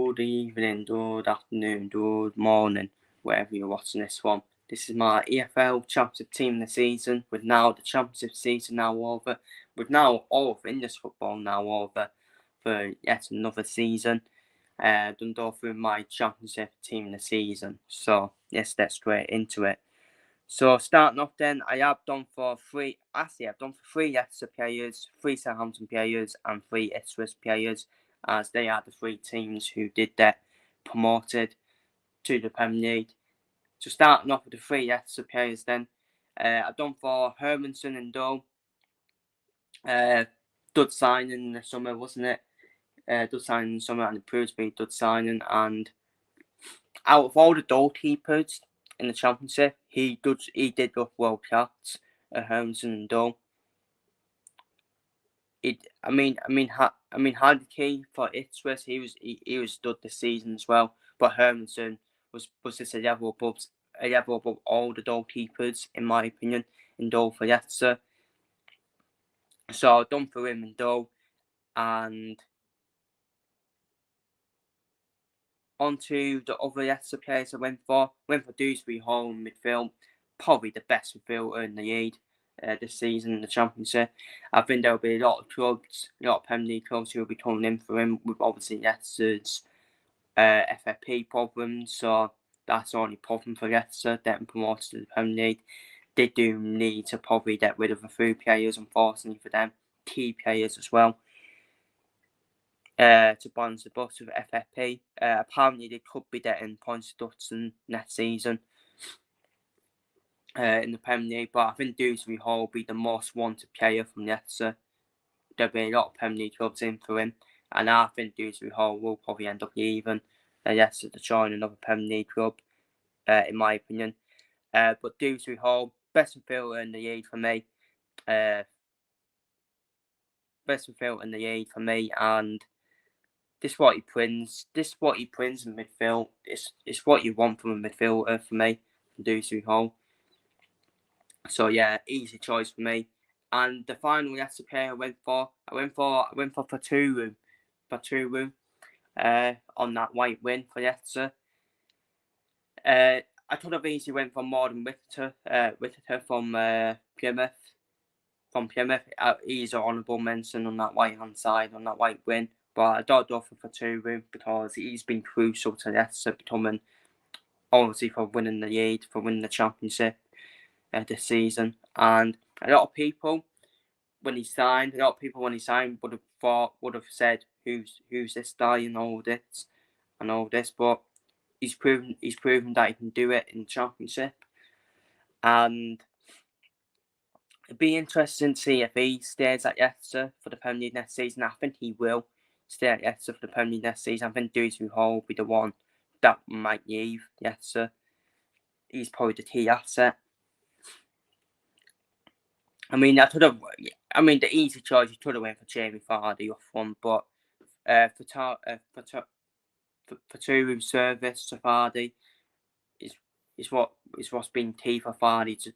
Good evening, good afternoon, good morning, wherever you're watching this from. This is my EFL Championship team this season, with now the Championship season now over, with now all of English football now over for yet another season. Done go through my Championship team this season, so let's get straight into it. So starting off then, I've done for three Leicester players, 3 Southampton players and 3 Ipswich players, as they are the 3 teams who did get promoted to the Premier League. So starting off with the 3 Leicester players then, I've done for Hermanson and Doe. Good signing in the summer, wasn't it? Good signing in the summer, and it proved to be a good signing. And out of all the goalkeepers in the Championship, he did look world class at Hermanson and Doe. Hardkey for Ipswich, he was good this season as well. But Hermanson was just a level above all the goalkeepers, in my opinion, in Doe for Leicester. So I've done for him in Doe, and on to the other Leicester players I went for Dewsbury Hall in midfield, probably the best midfielder in the league this season in the Championship. I think there'll be a lot of clubs, a lot of Premier League clubs who will be coming in for him, with obviously Leicester's FFP problems, so that's the only problem for Leicester, getting promoted to the Premier League. They do need to probably get rid of a few players, unfortunately for them, key players as well, to balance the books with FFP. Apparently they could be getting points deduction next season in the Premier League, but I think Dewsbury Hall will be the most wanted player from Leicester. There'll be a lot of Premier League clubs in for him, and I think Dewsbury Hall will probably end up leaving Leicester to join another Premier League club, in my opinion. But Dewsbury Hall, best midfielder in the league for me. And this is what he brings. This is what he brings in midfield. It's what you want from a midfielder for me, from Dewsbury Hall. So yeah, easy choice for me. And the final Leicester player I went for Faturu on that white win for Leicester. I could have easily went for Morgan Whittaker from Plymouth. He's an honourable mention on that right hand side, on that white win. But I don't go for Faturu because he's been crucial to Leicester becoming, obviously, for winning the league, for winning the Championship this season. And a lot of people when he signed would have said, who's this guy and all this, but he's proven that he can do it in the Championship. And it'd be interesting to see if he stays at Leicester for the Premier League next season. I think he will stay at Leicester for the Premier League next season. I think Dewsbury Hall will be the one that might leave Leicester. He's probably the key asset. The easy choice, you could have went for Jamie Vardy up front, but for Faturu's service to Vardy is what's been key for Vardy to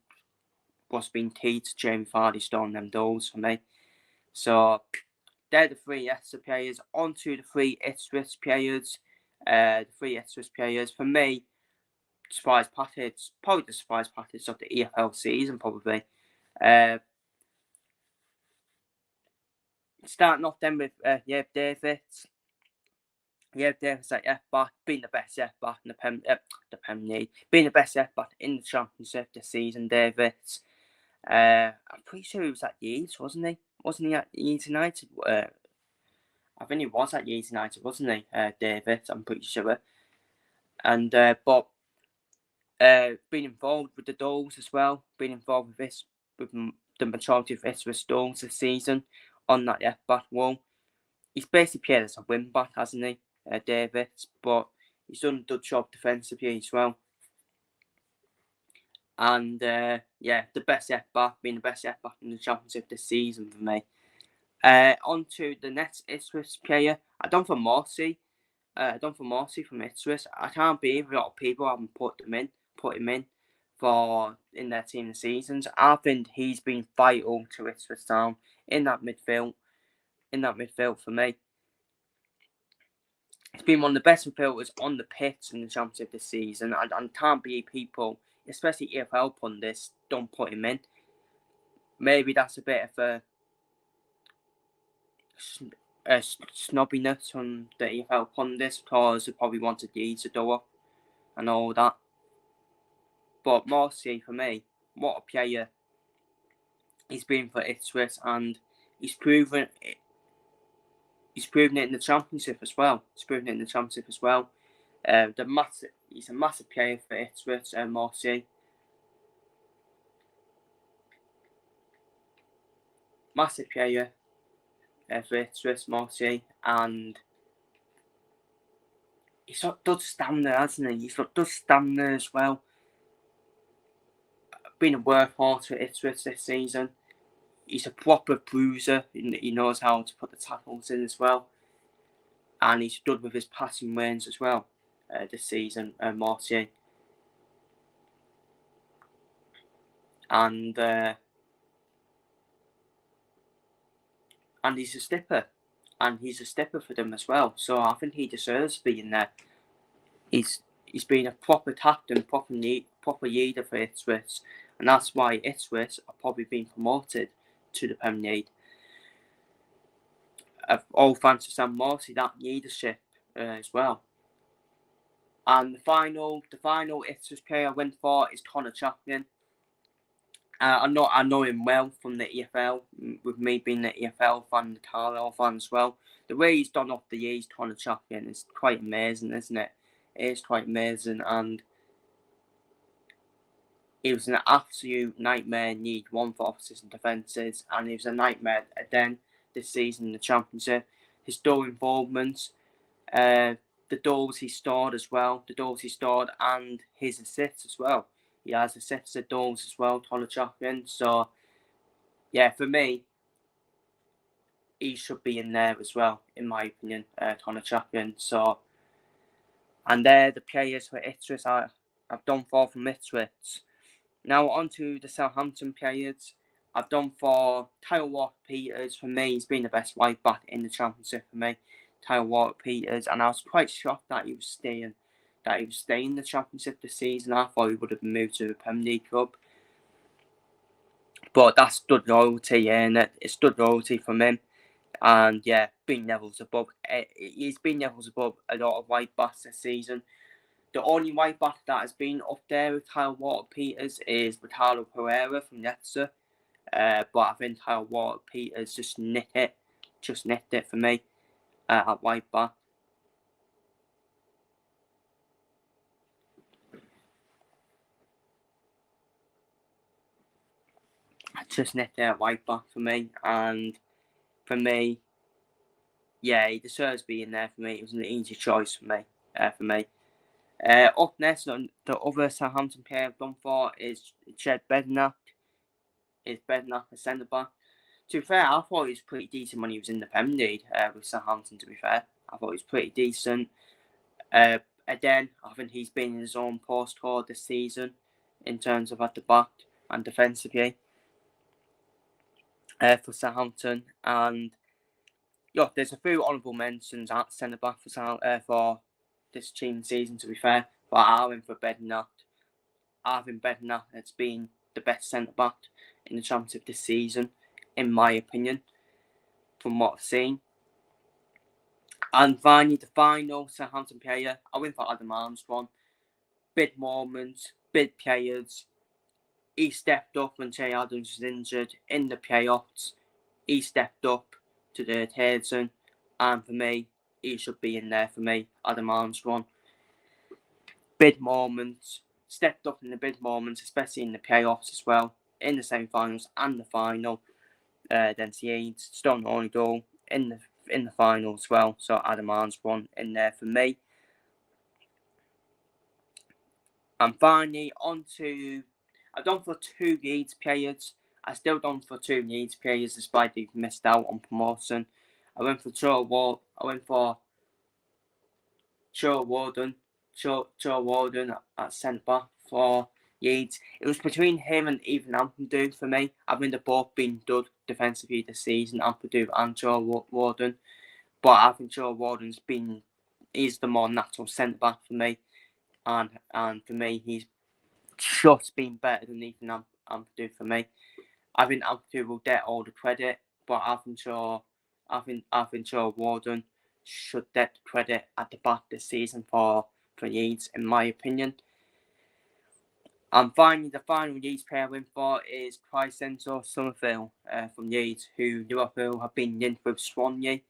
Jamie Vardy storing them goals for me. So they're the 3 Leicester players. On to the 3 Ipswich players. The 3 Ipswich players, for me, probably the surprise package of the EFL season, probably. Starting off then with Yev Davies. Yev Davies at left back, being the best left back in the Premier League, being the best left back in the Championship this season. Davies, I'm pretty sure he was at Leeds, wasn't he? Wasn't he at Leeds United? I think he was at Leeds United, wasn't he? Davies, I'm pretty sure. And but being involved with the goals as well, being involved with this, with the majority of Ipswich goals this season on that left back wall. He's basically played as a wing back, hasn't he, Davies? But he's done a good job defensively as well. And the best left back, being the best left back in the Championship this season for me. On to the next Ipswich player. I've done for Morsey. From Ipswich. I can't believe a lot of people haven't put him in their team this season. I think he's been vital to Ipswich Town in that midfield for me. He's been one of the best midfielders on the pitch in the Championship this season, and can't be people, especially EFL pundits, don't put him in. Maybe that's a bit of a snobbiness from the EFL pundits because they probably wanted Leeds to do up and all that. But Marseille, for me, what a player he's been for Ipswich, and he's proven it. He's proven it in the Championship as well. He's He's a massive player for Ipswich and Marseille. Massive player for Ipswich, Marseille, and he's got good stamina, hasn't he? He's got good stamina as well. Been a workhorse for Ipswich this season. He's a proper bruiser. He knows how to put the tackles in as well. And he's good with his passing range as well this season, Martier. And he's a stipper. And he's a stipper for them as well. So I think he deserves being there. He's been a proper captain, proper leader for Ipswich. And that's why Ipswich are probably being promoted to the Premier League. All thanks to Sam Morsey, that leadership as well. And the final Ipswich player I went for is Connor Chaplin. I know him well from the EFL, with me being an EFL fan, the Carlisle fan as well. The way he's done off the years, Connor Chaplin, is quite amazing, isn't it? It is quite amazing, and it was an absolute nightmare in League One for opposition defences, and it was a nightmare again this season in the Championship. His goal involvements, the goals he scored as well, and his assists as well. He has assists and goals as well, Connor Chaplin. So, yeah, for me, he should be in there as well, in my opinion, Connor Chaplin. So, and they're the players for Ipswich I've done for from Ipswich. Now on to the Southampton players. I've done for Tyler Walker-Peters. For me, he's been the best right back in the Championship for me, Tyler Walker-Peters, and I was quite shocked that he was staying in the Championship this season. I thought he would have moved to the Premier League club, but that's good loyalty, and it's good loyalty from him. And yeah, been levels above. He's been levels above a lot of right backs this season. The only right back that has been up there with Tyler Walker-Peters is Ricardo Pereira from Leicester. But I think Tyler Walker-Peters just nicked it for me at right back. Just nicked it at right back for me, and for me, yeah, he deserves being there for me. It was an easy choice for me. Up next, the other Southampton player I've done for is Jed Bednarik. Is Bednarik a centre back? To be fair, I thought he was pretty decent when he was in the Premier League with Southampton, to be fair. I thought he was pretty decent. Again, I think he's been in his own postcode this season in terms of at the back and defensively for Southampton. And yeah, there's a few honourable mentions at centre back for this team season, to be fair. But I went for Bednarik. Arvin Bednarik has been the best centre back in the Championship this season, in my opinion, from what I've seen. And finally, the final Southampton player, I went for Adam Armstrong. Big moments, big players. He stepped up when Che Adams was injured in the playoffs. He stepped up to the occasion, and for me, he should be in there for me, Adam Armstrong. Big moments, stepped up in the big moments, especially in the playoffs as well, in the semi-finals and the final. Then Yates, still an only goal in the final as well. So Adam Armstrong in there for me. And finally, I've done for two Leeds players. I still done for two Leeds players despite they've missed out on promotion. I went for Joe Warden at centre back for Leeds. It was between him and even Ampadu for me. I think they've both been good defensively this season, Ampadu and Joe Warden. But I think Joe Warden's been he's the more natural centre back for me, and for me he's just been better than Ethan Ampadu for me. I think Ampadu will get all the credit, but I think Joe Warden should get the credit at the back this season for Leeds, in my opinion. And finally, the final Leeds player win for is Crysenso Summerville from Leeds, who Liverpool have been linked with Swansea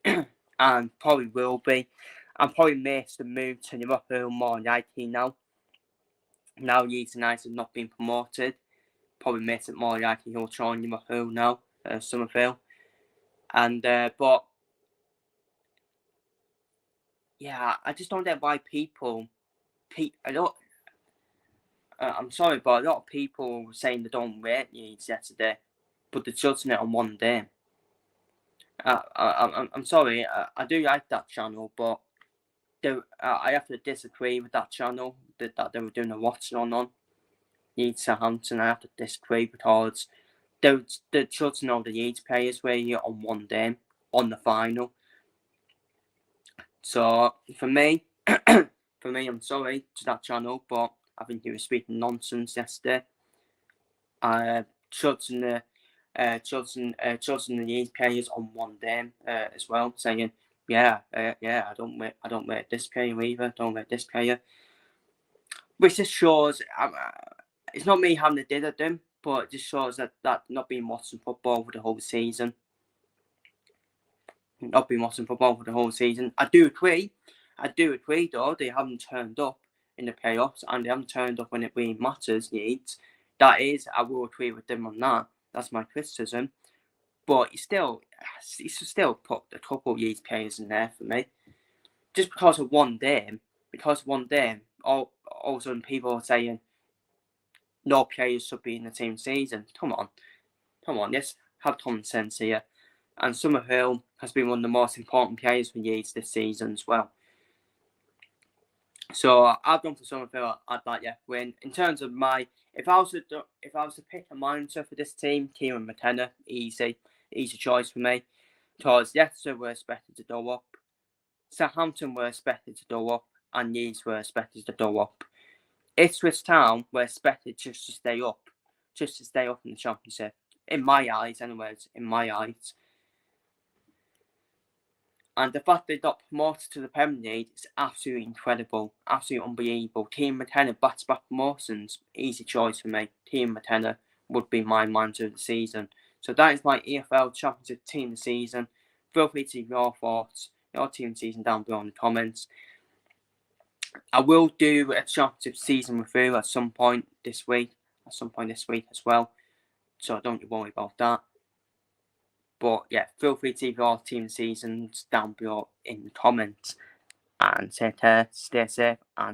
and probably will be, and probably makes the move to Liverpool more likely now. Now Leeds United have not been promoted, probably makes it more likely he'll join Liverpool now, Summerville. And but yeah, I just don't get why I'm sorry, but a lot of people were saying they don't rate Leeds yesterday, but they're judging it on one day. I'm sorry, I do like that channel, but I have to disagree with that channel that they were doing a watching on Leeds Southampton. I have to disagree because they're judging all the Leeds players were here on one day on the final. So for me, I'm sorry to that channel, but I think he was speaking nonsense yesterday. Judging the Leeds players on one day as well, saying, I don't rate this player either. Don't rate this player, which just shows it's not me having a dig at them, but it just shows that not being watching football for the whole season. Not been watching football for the whole season. I do agree though, they haven't turned up in the playoffs and they haven't turned up when it really matters, Leeds. That is, I will agree with them on that. That's my criticism. But you still put a couple of Leeds players in there for me. Just because of one day, all of a sudden people are saying no players should be in the same season. Come on, let's have common sense here. And Summerhill has been one of the most important players for Leeds this season as well. So I've gone for Summerhill. I'd like win. In terms of if I was to pick a manager for this team, Kieran McKenna, easy choice for me. Because Leicester were expected to go up, Southampton were expected to go up, and Leeds were expected to go up. Ipswich Town were expected just to stay up in the Championship. In my eyes, anyways. In my eyes. And the fact they got promoted to the Premier League is absolutely incredible. Absolutely unbelievable. Kieran McKenna back-to-back promotions. Easy choice for me. Kieran McKenna would be my manager of the season. So that is my EFL Championship team of the season. Feel free to leave your thoughts, your team of the season down below in the comments. I will do a Championship season review at some point this week. As well. So don't you worry about that. But yeah, feel free to leave your team seasons down below in the comments. And take care, stay safe, and